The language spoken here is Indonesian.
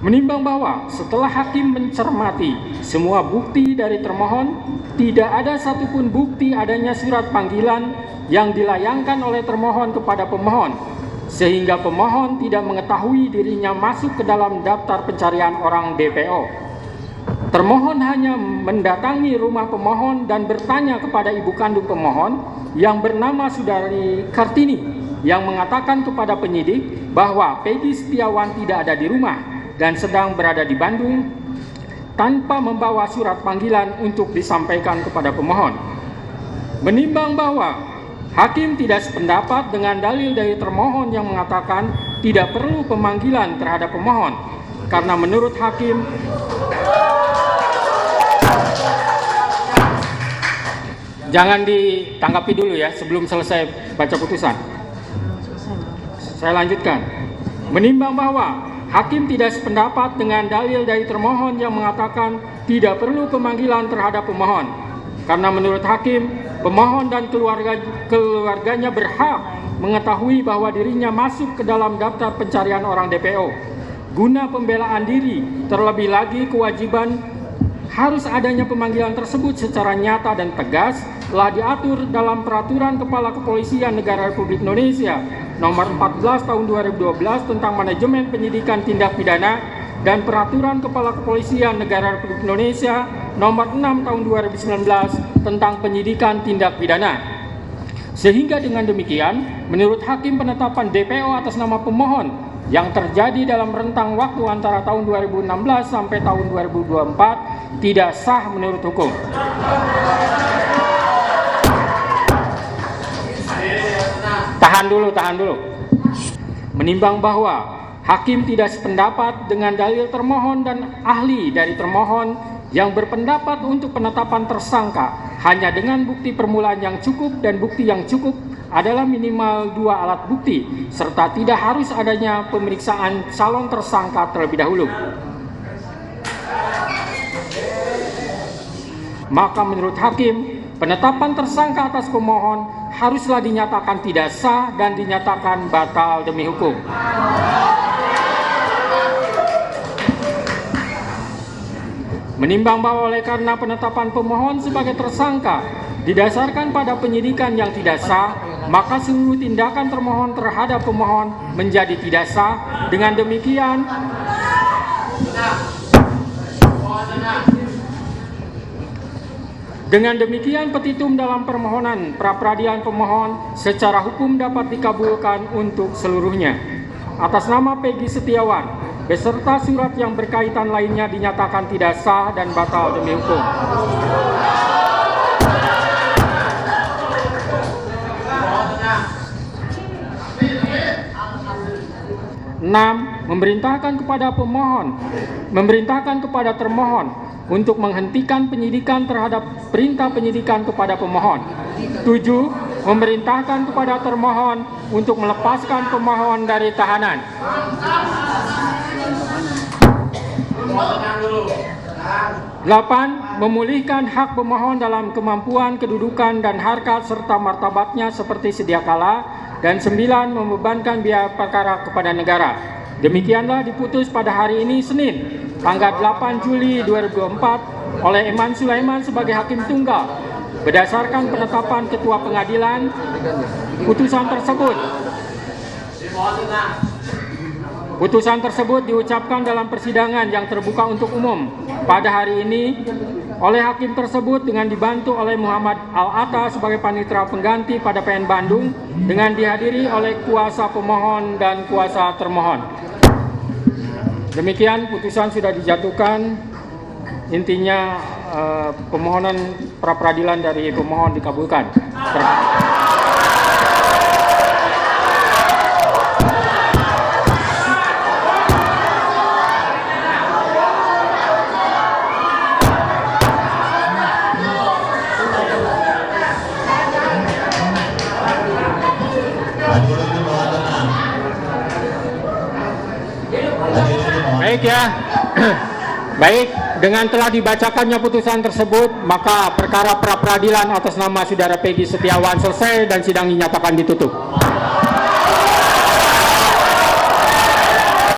Menimbang bahwa setelah hakim mencermati semua bukti dari termohon, tidak ada satupun bukti adanya surat panggilan yang dilayangkan oleh termohon kepada pemohon, sehingga pemohon tidak mengetahui dirinya masuk ke dalam daftar pencarian orang DPO. Termohon hanya mendatangi rumah pemohon dan bertanya kepada ibu kandung pemohon yang bernama Saudari Kartini, yang mengatakan kepada penyidik bahwa Peggy Setiawan tidak ada di rumah dan sedang berada di Bandung, tanpa membawa surat panggilan untuk disampaikan kepada pemohon. Menimbang bahwa hakim tidak sependapat dengan dalil dari termohon yang mengatakan tidak perlu pemanggilan terhadap pemohon, karena menurut hakim jangan ditanggapi dulu ya sebelum selesai baca putusan. Saya lanjutkan. Menimbang bahwa hakim tidak sependapat dengan dalil dari termohon yang mengatakan tidak perlu pemanggilan terhadap pemohon, karena menurut hakim, pemohon dan keluarganya berhak mengetahui bahwa dirinya masuk ke dalam daftar pencarian orang DPO. Guna pembelaan diri, terlebih lagi kewajiban harus adanya pemanggilan tersebut secara nyata dan tegas telah diatur dalam Peraturan Kepala Kepolisian Negara Republik Indonesia Nomor 14 Tahun 2012 tentang Manajemen Penyidikan Tindak Pidana dan Peraturan Kepala Kepolisian Negara Republik Indonesia Nomor 6 Tahun 2019 tentang Penyidikan Tindak Pidana. Sehingga dengan demikian, menurut hakim penetapan DPO atas nama pemohon yang terjadi dalam rentang waktu antara tahun 2016 sampai tahun 2024 tidak sah menurut hukum. Tahan dulu. Menimbang bahwa hakim tidak sependapat dengan dalil termohon dan ahli dari termohon yang berpendapat untuk penetapan tersangka hanya dengan bukti permulaan yang cukup, dan bukti yang cukup adalah minimal 2 alat bukti, serta tidak harus adanya pemeriksaan calon tersangka terlebih dahulu. Maka menurut hakim, penetapan tersangka atas pemohon haruslah dinyatakan tidak sah dan dinyatakan batal demi hukum. Menimbang bahwa oleh karena penetapan pemohon sebagai tersangka didasarkan pada penyidikan yang tidak sah, maka seluruh tindakan termohon terhadap pemohon menjadi tidak sah. Dengan demikian petitum dalam permohonan pra-peradilan pemohon secara hukum dapat dikabulkan untuk seluruhnya. Atas nama Peggy Setiawan beserta surat yang berkaitan lainnya dinyatakan tidak sah dan batal demi hukum. 6. Memerintahkan kepada termohon untuk menghentikan penyidikan terhadap perintah penyidikan kepada pemohon. 7. Memerintahkan kepada termohon untuk melepaskan pemohon dari tahanan. 8. Memulihkan hak pemohon dalam kemampuan, kedudukan, dan harkat serta martabatnya seperti sedia kala. Dan 9. Membebankan biaya perkara kepada negara. Demikianlah diputus pada hari ini Senin, tanggal 8 Juli 2024 oleh Eman Sulaiman sebagai hakim tunggal. Berdasarkan penetapan Ketua Pengadilan, putusan tersebut diucapkan dalam persidangan yang terbuka untuk umum pada hari ini oleh hakim tersebut dengan dibantu oleh Muhammad Al-Atta sebagai panitera pengganti pada PN Bandung dengan dihadiri oleh kuasa pemohon dan kuasa termohon. Demikian putusan sudah dijatuhkan. Intinya permohonan pra-peradilan dari pemohon dikabulkan. Baik ya. Baik, dengan telah dibacakannya putusan tersebut, maka perkara pra-peradilan atas nama Saudara Peggy Setiawan selesai dan sidang dinyatakan ditutup.